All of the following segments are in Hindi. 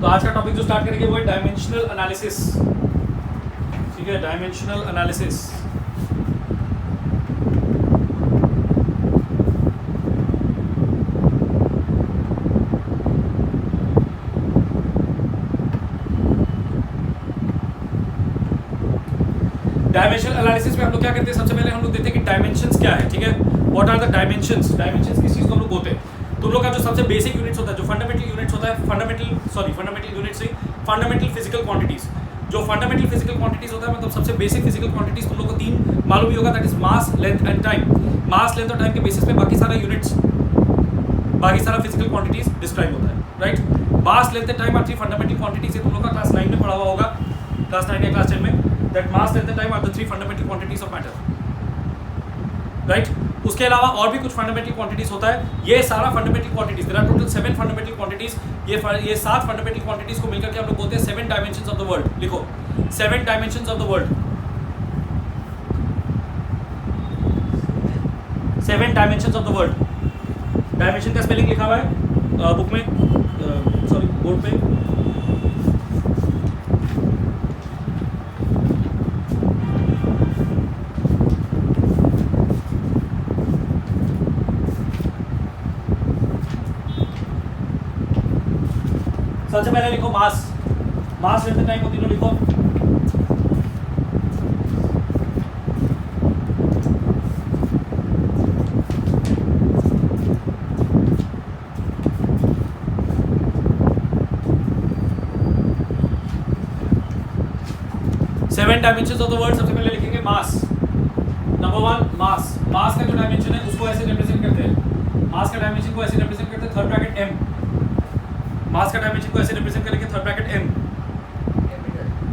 तो आज का टॉपिक जो स्टार्ट करेंगे वो है डायमेंशनल एनालिसिस। ठीक है, डायमेंशनल एनालिसिस। डायमेंशनल एनालिसिस में हम लोग क्या करते हैं, सबसे पहले हम लोग देखते हैं कि डायमेंशंस क्या है। ठीक है, what are the dimensions. Dimensions किस चीज को हम लोग बोलते हैं। तुम लोग का जो सबसे बेसिक यूनिट्स होता है, जो फंडामेंटल यूनिट्स होता है, फंडामेंटल यूनिट्स नहीं, फंडामेंटल फिजिकल क्वांटिटीज। जो फंडामेंटल फिजिकल क्वांटिटीज होता है मतलब सबसे बेसिक फिजिकल क्वांटिटीज तुम लोग को तीन मालूम ही होगा, that is mass, length and time. Mass, length और टाइम के बेसिस पे बाकी सारा यूनिट्स, बाकी सारा फिजिकल क्वांटिटीज डिस्क्राइब होता है, right. Mass, length and time are three fundamental quantities. तुम लोग का क्लास 9 में पढ़ा हुआ होगा, क्लास 9 या क्लास 10 में, that mass, length and time are the three fundamental quantities of matter, right. उसके अलावा और भी कुछ फंडामेंटल क्वांटिटीज होता है। ये सारा fundamental quantities, there are total 7 fundamental quantities. ये 7 फंडामेंटल क्वांटिटीज को मिलकर के हम लोग बोलते हैं 7 डायमेंशंस ऑफ द वर्ल्ड। लिखो 7 dimensions of the world. 7 dimensions of the world. Dimension का स्पेलिंग लिखा हुआ है बुक में, सॉरी बोर्ड पे। सबसे पहले लिखो मास, मास लेंथ टाइम को तीनों लिखो। Seven dimensions of the world. सबसे पहले लिखेंगे मास। नंबर 1 मास। मास का जो डायमेंशन है उसको ऐसे रिप्रेजेंट करते हैं, मास का डायमेंशन को ऐसे रिप्रेजेंट करते हैं, थर्ड ब्रैकेट एम। मास का डायमेंशन को ऐसे रिप्रेजेंट करेंगे, थर्ड ब्रैकेट एम।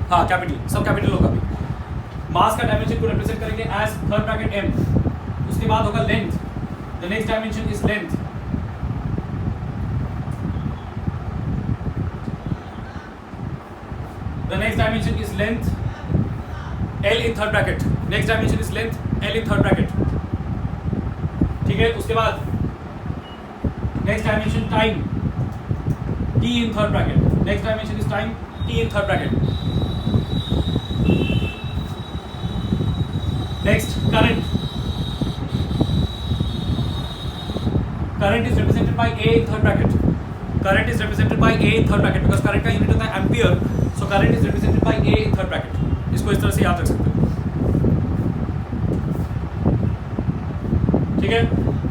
हाँ कैपिटल, सब कैपिटल होगा भी। मास का डायमेंशन को रिप्रेजेंट करेंगे एज थर्ड ब्रैकेट एम। उसके बाद होगा length. The next dimension is length. The next dimension is length, L in third bracket. Next dimension is length, L in third bracket. ठीक है, उसके बाद next dimension time, T in third bracket. Next dimension is time, T in third bracket. Next current. Current is represented by A in third bracket. Current is represented by A in third bracket because current का unit होता है ampere, so current is represented by A in third bracket. इसको इस तरह से याद रख सकते हो। ठीक है,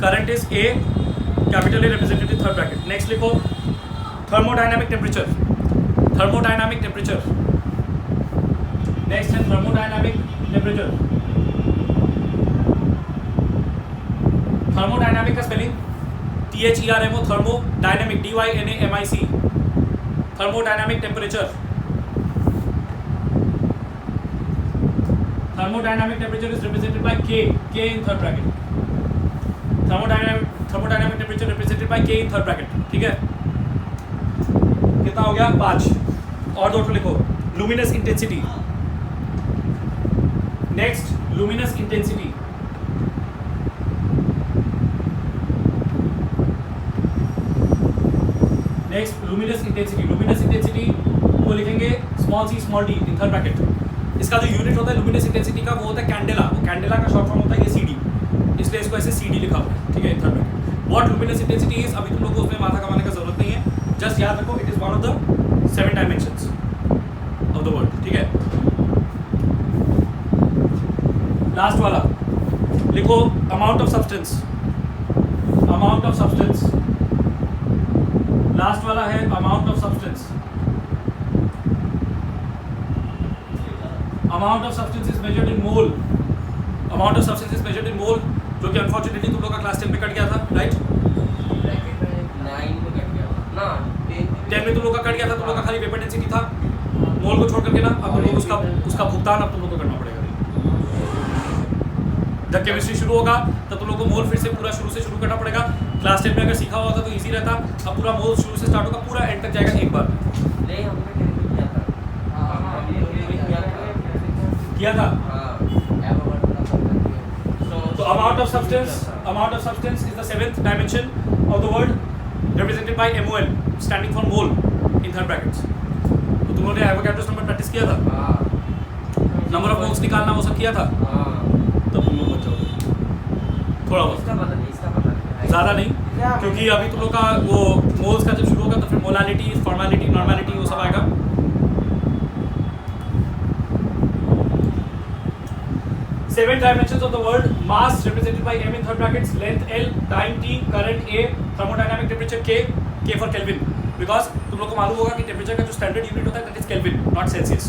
current is a, capital a represented in third bracket. Next लिखो thermodynamic temperature. Thermodynamic temperature. Next है थर्मोडायनामिक टेम्परेचर। थर्मोडायनामिक का spelling THERMO, thermodynamic DYNAMIC। Thermodynamic temperature. Thermodynamic temperature is represented by K in third bracket. Thermodynamic temperature represented by K in third bracket. ठीक है, कितना हो गया 5। और दो लिखो luminous intensity. Next luminous intensity. Next luminous intensity. Luminous intensity को लिखेंगे small c small d in third bracket. इसका जो यूनिट होता है लुमिनस इंटेंसिटी का वो होता है कैंडेला। वो कैंडेला का शॉर्ट फॉर्म होता है ये CD, इसलिए इसको ऐसे CD लिखा हुआ है। ठीक है, third bracket. What luminous intensity is, अभी तुम लोग को उसमें माथा कमाने का जरूरत नहीं है, जस्ट याद रखो it is one of the 7 dimensions of the world. ठीक है, लास्ट वाला लिखो amount of substance. Amount of substance last वाला है, amount of substance. Amount of substance is measured in mole. Amount of substance is measured in mole, जो कि unfortunately तुम लोग का क्लास 10 में कट गया था, राइट? 9 में कट गया था ना, 10 में तुम लोग का कट गया था। तुम लोग का खाली वेपर डेंसिटी था, मोल को छोड़ करके ना। अब तुम लोग उसका भुगतान अब तुम लोग को करना पड़ेगा। जब केमिस्ट्री शुरू होगा तब तुम लोग को मोल फिर से पूरा शुरू से शुरू करना पड़ेगा। क्लास 10 में अगर सीखा हुआ था तो इजी रहता। अब पूरा मोल शुरू से स्टार्ट होगा, पूरा एंड तक जाएगा एक बार। नहीं हमने किया था, किया था। तो amount of substance is the 7th dimension of the world, represented by MOL, standing for mole in third brackets. तुम लोगों ने एवोगैड्रोस नंबर प्रैक्टिस किया था, हाँ नंबर ऑफ मोल्स निकालना वो सब किया था, हाँ तब तुम लोग बचाओगे थोड़ा बहुत, इसका पता नहीं, इसका पता नहीं ज़्यादा नहीं, क्योंकि अभी तुम लोग का वो मोल्स का जब शुरू होगा तो फिर मोलालिटी, फॉर्मेलिटी, नॉर्मेलिटी वो सब आएगा। Seven dimensions of the world: mass represented by m in third brackets, length L, time T, current A, thermodynamic temperature K, K for Kelvin, because तुम लोग को मालूम होगा कि टेम्परेचर का जो स्टैंडर्ड यूनिट होता है that is kelvin not Celsius.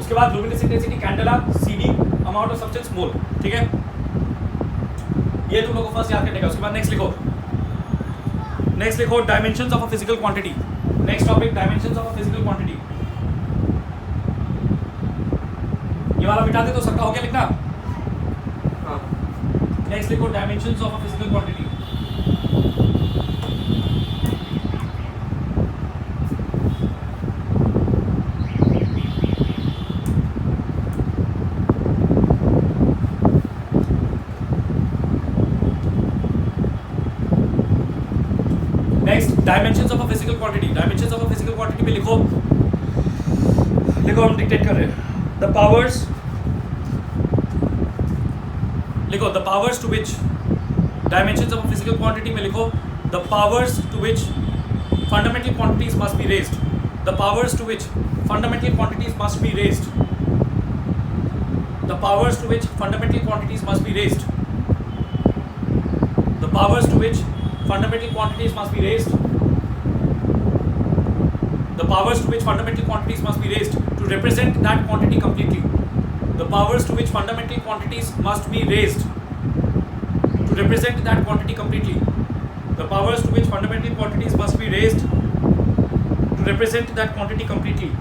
उसके बाद luminous intensity candela, CD, amount of substance mole, ठीक है, ये तुम लोग को फर्स्ट याद करने का। उसके बाद नेक्स्ट लिखो dimensions of a physical quantity. Next topic dimensions of a physical quantity. ये वाला मिटा दे तो सबका हो गया लिखना। हाँ नेक्स्ट लिखो dimensions of a physical quantity. Next dimensions of a physical quantity. Dimensions of a physical quantity में लिखो हम डिक्टेट कर रहे हैं द पावर्स, लिखो the powers to which dimensions of a physical quantity में लिखो the powers to which fundamental quantities must be raised, the powers to which fundamental quantities must be raised, the powers to which fundamental quantities must be raised, the powers to which fundamental quantities must be raised, the powers to which fundamental quantities must be raised to represent that quantity completely, the powers to which fundamental quantities must be raised to represent that quantity completely, the powers to which fundamental quantities must be raised to represent that quantity completely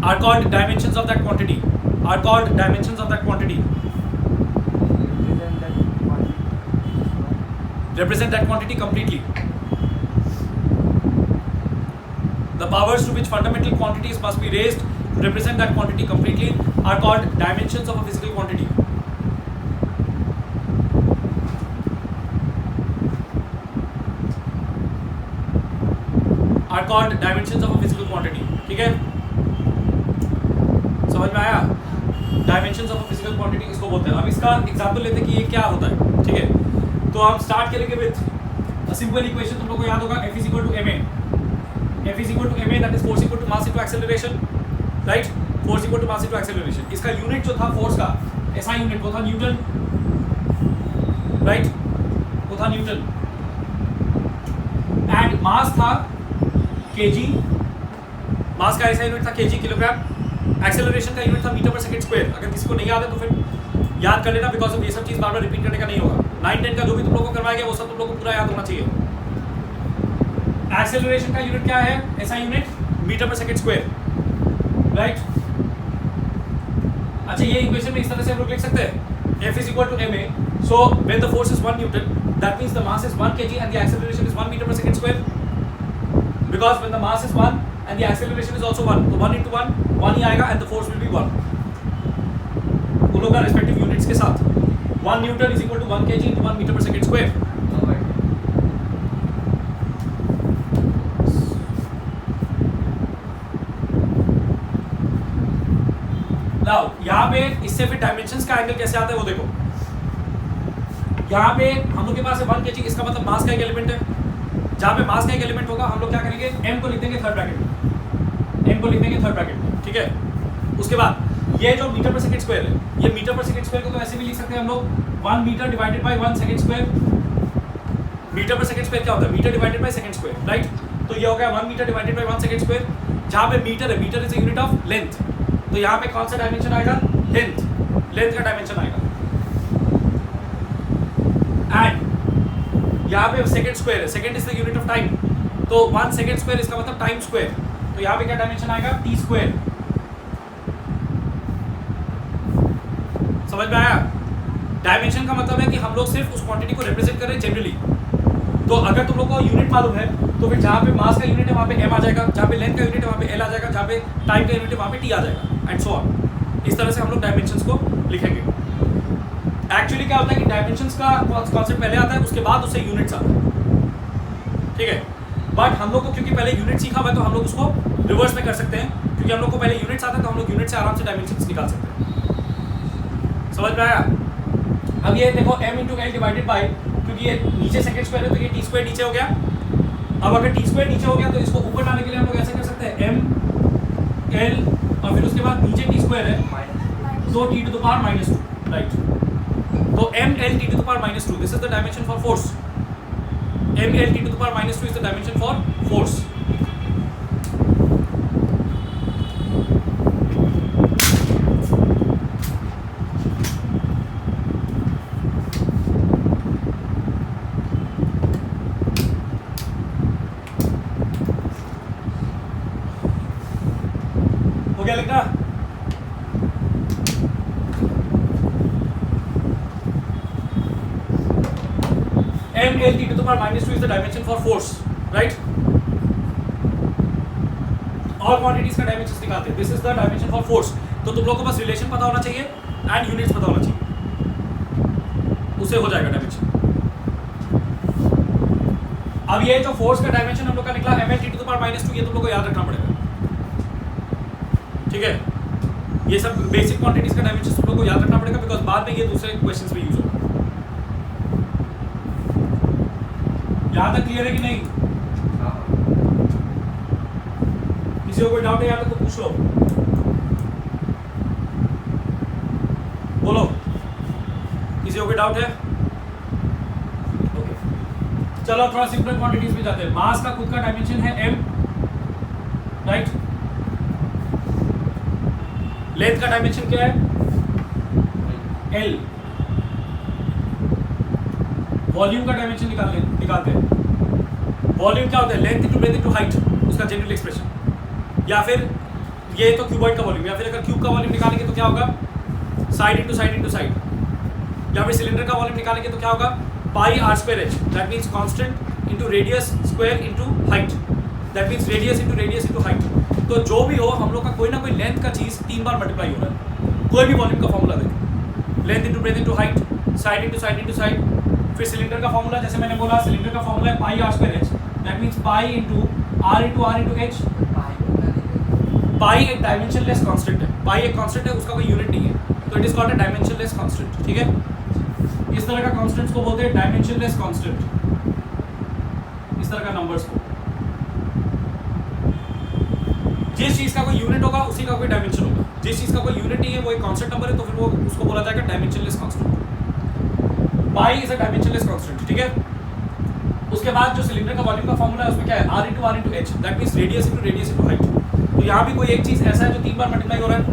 are called dimensions of that quantity, are called dimensions of that quantity. Represent that quantity completely. The powers to which fundamental quantities must be raised to represent that quantity completely are called dimensions of a physical quantity. Are called dimensions of a physical quantity. ठीक है, समझ में आया? Dimensions of a physical quantity इसको बोलते हैं। अब इसका एग्जाम्पल लेते हैं कि ये क्या होता है, ठीक है। तो हम स्टार्ट करेंगे विथ सिंपल इक्वेशन, तुम लोग को याद होगा F is equal to ma, F is equal to ma, that is force equal to mass into acceleration, right? Force equal to mass into acceleration। इसका यूनिट जो था फोर्स का, ऐसा यूनिट वो था न्यूटन, राइट, वो था न्यूटन, एंड मास था kg, मास का ऐसा यूनिट था kg, किलोग्राम। एक्सेलरेशन का यूनिट था मीटर पर सेकंड स्क्वायर। अगर किसी को नहीं याद है तो फिर याद कर लेना, बिकॉज ऑफ ये सब चीज बार बार रिपीट करने का नहीं होगा। 9-10 का जो भी तुम लोगों को करवाया गया वो सब तुम लोगों को पूरा याद होना चाहिए। एक्सेलरेशन का यूनिट क्या है, ऐसा unit metre per second square, right. अच्छा, ये इक्वेशन में इस तरह से हम लोग लिख सकते हैं F is equal to ma, so when the force is 1 Newton, that means the mass is 1 kg and the acceleration is 1 meter per second square, because when the mass is 1 and the acceleration is also 1, तो 1 into 1 1 ही आएगा and the force will be 1, उन लोगों का रेस्पेक्टिव यूनिट्स के साथ। 1 newton is equal to 1 kg into 1 metre per second square. Now यहाँ पे इससे फिर डायमेंशंस का एंगल कैसे आता है वो देखो। यहाँ पे हम लोग के पास है 1 kg, इसका मतलब मास का एक एलिमेंट है। जहाँ पे मास का एक एलिमेंट होगा हम लोग क्या करेंगे, m को लिख देंगे थर्ड ब्रैकेट में, m को लिख देंगे थर्ड ब्रैकेट में, ठीक है। उसके बाद ये जो मीटर पर सेकंड स्क्वायर है, ये मीटर पर सेकंड स्क्वायर को तो ऐसे भी लिख सकते हैं हम लोग 1 metre divided by 1 second square. Metre per second square क्या होता है, metre divided by second square, right. तो ये हो गया 1 metre divided by 1 second square. जहाँ पे मीटर है, metre is a unit of length, तो यहाँ पे कौन सा डायमेंशन आएगा, लेंथ, लेंथ का डायमेंशन आएगा। एंड यहाँ पे सेकंड स्क्वायर है, second is the unit of time, तो 1 सेकंड स्क्वायर इसका मतलब टाइम स्क्वायर, तो यहाँ पे क्या डायमेंशन आएगा, टी स्क्वायर। समझ में आया? डायमेंशन का मतलब है कि हम लोग सिर्फ उस क्वांटिटी को रिप्रेजेंट कर रहे हैं जनरली। तो अगर तुम लोग को यूनिट मालूम है तो फिर जहाँ पे मास का यूनिट है वहाँ पे m आ जाएगा, जहाँ पे लेंथ का यूनिट है वहाँ पे l आ जाएगा, जहाँ पे टाइम का यूनिट है वहाँ पे t आ जाएगा, एंड सो ऑन। इस तरह से हम लोग डायमेंशंस को लिखेंगे। एक्चुअली क्या होता है कि डायमेंशंस का कॉन्सेप्ट पहले आता है, उसके बाद उससे यूनिट्स आता है, ठीक है। बट हम लोग को क्योंकि पहले यूनिट सीखा हुआ है तो हम लोग उसको रिवर्स में कर सकते हैं, क्योंकि हम लोग को पहले यूनिट्स आता है तो हम लोग यूनिट से आराम से डायमेंशंस निकाल सकते हैं। समझ में आया? अब ये देखो m into L divided by, क्योंकि ये नीचे सेकंड स्क्वायर है तो ये टी स्क्वायर नीचे हो गया। अब अगर टी स्क्वायर नीचे हो गया तो इसको ऊपर लाने के लिए हम लोग ऐसे कर सकते हैं m l और फिर उसके बाद नीचे टी स्क्वायर है तो t to the power -2, right? तो m l t to the power -2, this is the dimension for force. m l t to the power -2 is the dimension for force. हो गया लिखना? m l t to the power -2 is the dimension for force, right? all quantities का डायमेंशंस निकालते हैं, this is the dimension for force. तो तुम लोग को बस रिलेशन पता होना चाहिए एंड यूनिट्स पता होना चाहिए, उससे हो जाएगा डायमेंशन। अब ये जो फोर्स का डायमेंशन हम लोग का निकला m l t to the power -2, ये तुम लोग को याद रखना पड़ेगा, ठीक है? ये सब बेसिक क्वांटिटीज का डायमेंशन तुम लोग को याद रखना पड़ेगा, बिकॉज बाद में ये दूसरे क्वेश्चंस में यूज होगा। यहाँ तक क्लियर है कि नहीं? किसी को कोई डाउट है यहाँ तक तो पूछ लो, बोलो। किसी को कोई डाउट है? ओके, चलो थोड़ा सिंपल क्वांटिटीज पे जाते हैं। मास का खुद का डायमेंशन है m, राइट? लेंथ का डायमेंशन क्या है? l। वॉल्यूम का डायमेंशन निकालते हैं। वॉल्यूम क्या होता है? Length into breadth into height, उसका जनरल एक्सप्रेशन। या फिर ये तो क्यूबॉइड का वॉल्यूम, या फिर अगर क्यूब का वॉल्यूम निकालेंगे तो क्या होगा? Side into side into side. या फिर सिलेंडर का वॉल्यूम निकालेंगे तो क्या होगा? पाई r square h, that means constant into radius square into height, that means radius into height. तो जो भी हो, हम लोग का कोई ना कोई लेंथ का चीज 3 बार मल्टीप्लाई हो रहा है। कोई भी वॉल्यूम का फॉर्मूला देखो, length into breadth into height, side into side into side. फिर सिलेंडर का फॉर्मूला, जैसे मैंने बोला, सिलेंडर का फॉर्मूला है पाई r square h, that means pi into r into h। पाई एक डायमेंशनलेस कांस्टेंट है, पाई एक कांस्टेंट है, उसका कोई यूनिट नहीं है, तो it is called a dimensionless constant, ठीक है? इस तरह का कांस्टेंट्स को बोलते हैं डायमेंशनलेस कांस्टेंट, इस तरह का नंबर्स को। जिस चीज का कोई यूनिट होगा उसी का कोई डायमेंशन होगा, जिस चीज का कोई यूनिट नहीं है वो एक कांस्टेंट नंबर है, तो फिर वो उसको बोला जाएगा dimensionless constant. Pi is a dimensionless constant, ठीक है? उसके बाद जो सिलेंडर का वॉल्यूम का फॉर्मूला है उसमें क्या है? r into h, that means radius into height. तो यहाँ भी कोई एक चीज ऐसा है जो 3 बार मल्टीप्लाई हो रहा है।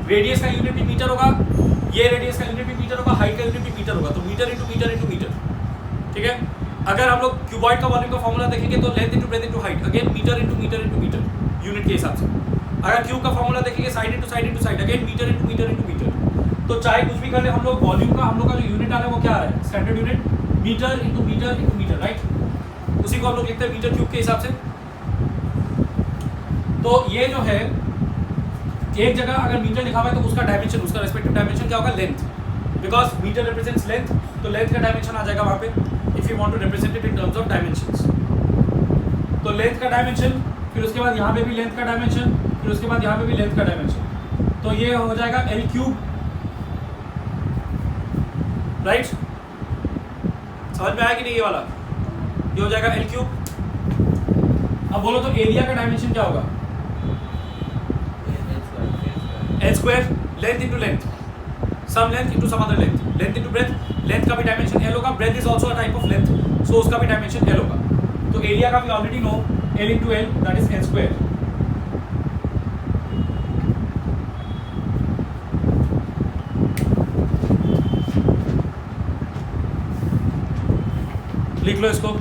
रेडियस का यूनिट भी मीटर होगा, ये रेडियस का यूनिट भी मीटर होगा, हाइट का यूनिट भी मीटर होगा, तो metre into metre into metre, ठीक है? अगर हम लोग क्यूबॉइड का वॉल्यूम का फॉर्मूला देखेंगे तो length into breadth into height, again metre into metre into metre, unit के हिसाब से। अगर क्यूब का फॉर्मूला देखेंगे side into side, again metre into metre into metre. तो चाहे कुछ भी कर ले हम लोग, वॉल्यूम का हम लोग का जो यूनिट आ रहा है वो क्या आ रहा है? Standard unit metre into metre into metre, right? उसी को हम लोग लिखते हैं मीटर क्यूब के हिसाब से। तो ये जो है, एक जगह अगर मीटर लिखा हुआ है तो उसका डायमेंशन, उसका रेस्पेक्टिव डायमेंशन क्या होगा? Length, because metre represents length, तो लेंथ का डायमेंशन आ जाएगा वहां पे, if you want to represent it in terms of dimensions. तो लेंथ का डायमेंशन, फिर उसके बाद यहाँ पे भी लेंथ का डायमेंशन, फिर उसके बाद यहाँ पे भी लेंथ का डायमेंशन, तो ये हो जाएगा l क्यूब, राइट? समझ में आया कि नहीं? ये वाला ये हो जाएगा l क्यूब। अब बोलो तो एरिया का डायमेंशन क्या होगा? l square, length into length, some length into some other length, length into breadth, length का भी डायमेंशन l होगा, breadth is also a type of length, so उसका भी डायमेंशन l होगा। तो एरिया का भी already no, l into l, that is l square. लिख लो इसको।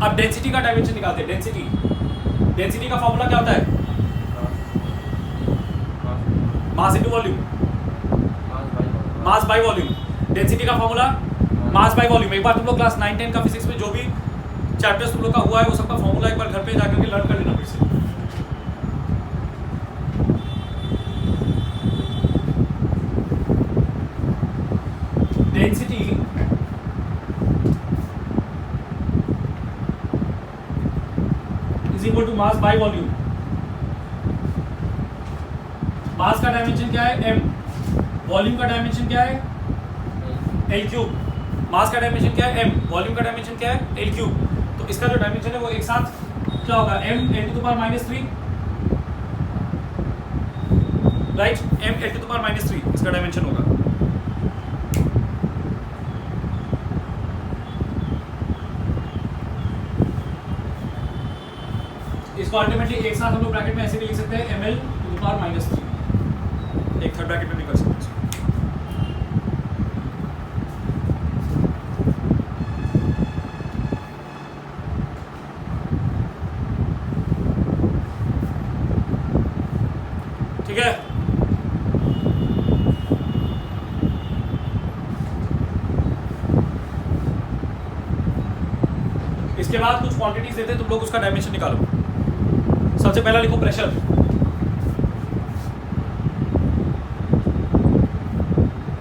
अब डेंसिटी का डायमेंशन निकालते हैं। डेंसिटी का फॉर्मूला क्या होता है? Mass into volume, mass by volume. Density का फॉर्मूला मास बाय वॉल्यूम। एक बार तुम लोग क्लास 9 10 का फिजिक्स में जो भी चैप्टर्स तुम लोग का हुआ है वो सबका फॉर्मूला एक बार घर पे जाकर के लर्न कर लेना फिर से। Density is equal to mass by volume. Mass का डायमेंशन क्या है? m। वॉल्यूम का डायमेंशन क्या है? l cube. मास का डायमेंशन क्या है? m। वॉल्यूम का डायमेंशन क्या है? l cube. तो इसका जो डायमेंशन है वो एक साथ क्या होगा? m l to the power -3, right? m l to the power -3 इसका डायमेंशन होगा। इसको अल्टीमेटली एक साथ हम लोग ब्रैकेट में ऐसे भी लिख सकते हैं ml टू द पावर -3, एक थर्ड ब्रैकेट में भी कर सकते हैं। ठीक है, इसके बाद कुछ क्वांटिटीज देते हैं, तुम लोग उसका डायमेंशन निकालो। सबसे पहला लिखो प्रेशर।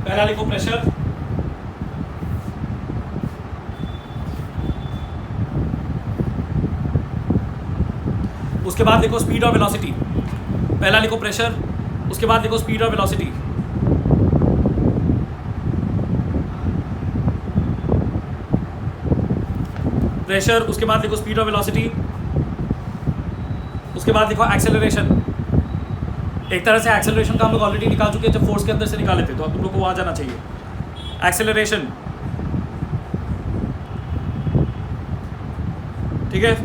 पहला लिखो प्रेशर, उसके बाद लिखो स्पीड और वेलोसिटी। पहला लिखो प्रेशर, उसके बाद लिखो स्पीड और वेलोसिटी। प्रेशर, उसके बाद लिखो स्पीड और वेलोसिटी, उसके बाद लिखो एक्सेलरेशन। एक तरह से एक्सेलरेशन का हम लोग ऑलरेडी निकाल चुके हैं जब फोर्स के अंदर से निकाले थे, तो अब तुम लोग को वहां जाना चाहिए। एक्सेलरेशन, ठीक है।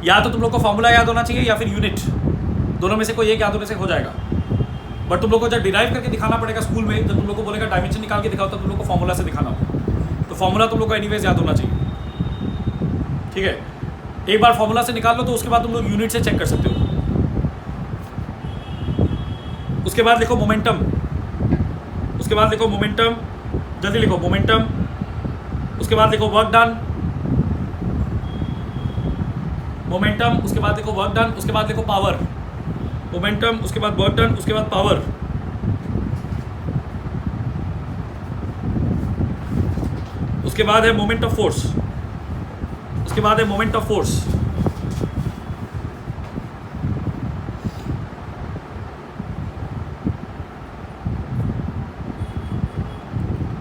या तो तुम लोग को फॉर्मूला याद होना चाहिए या फिर यूनिट, दोनों में से कोई एक याद होने से हो जाएगा। बट तुम लोग को जब डिराइव करके दिखाना पड़ेगा स्कूल में, जब तुम लोग को बोलेगा डायमेंशन निकाल के दिखाओ, तब तुम लोग को फॉर्मूला से दिखाना होगा। तो फॉर्मूला तुम लोग को एनीवेज याद होना चाहिए, ठीक है। एक बार फॉर्मूला से निकाल लो तो उसके बाद तुम लोग यूनिट से चेक कर सकते हो। उसके बाद लिखो मोमेंटम, उसके बाद लिखो मोमेंटम, जल्दी लिखो मोमेंटम। उसके बाद लिखो वर्क डन, मोमेंटम, उसके बाद लिखो वर्क डन, उसके बाद लिखो पावर। मोमेंटम, उसके बाद वर्क डन, उसके बाद पावर। उसके बाद है मोमेंट ऑफ फोर्स, उसके बाद है मोमेंट ऑफ फोर्स।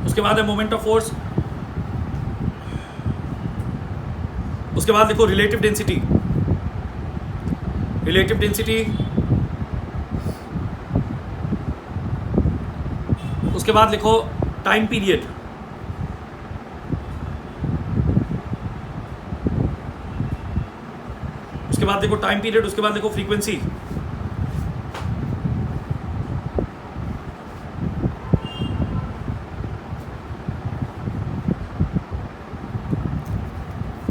उसके बाद है मोमेंट ऑफ फोर्स। उसके बाद लिखो रिलेटिव डेंसिटी, रिलेटिव डेंसिटी। उसके बाद लिखो टाइम पीरियड, उसके बाद देखो टाइम पीरियड, उसके बाद देखो फ्रीक्वेंसी।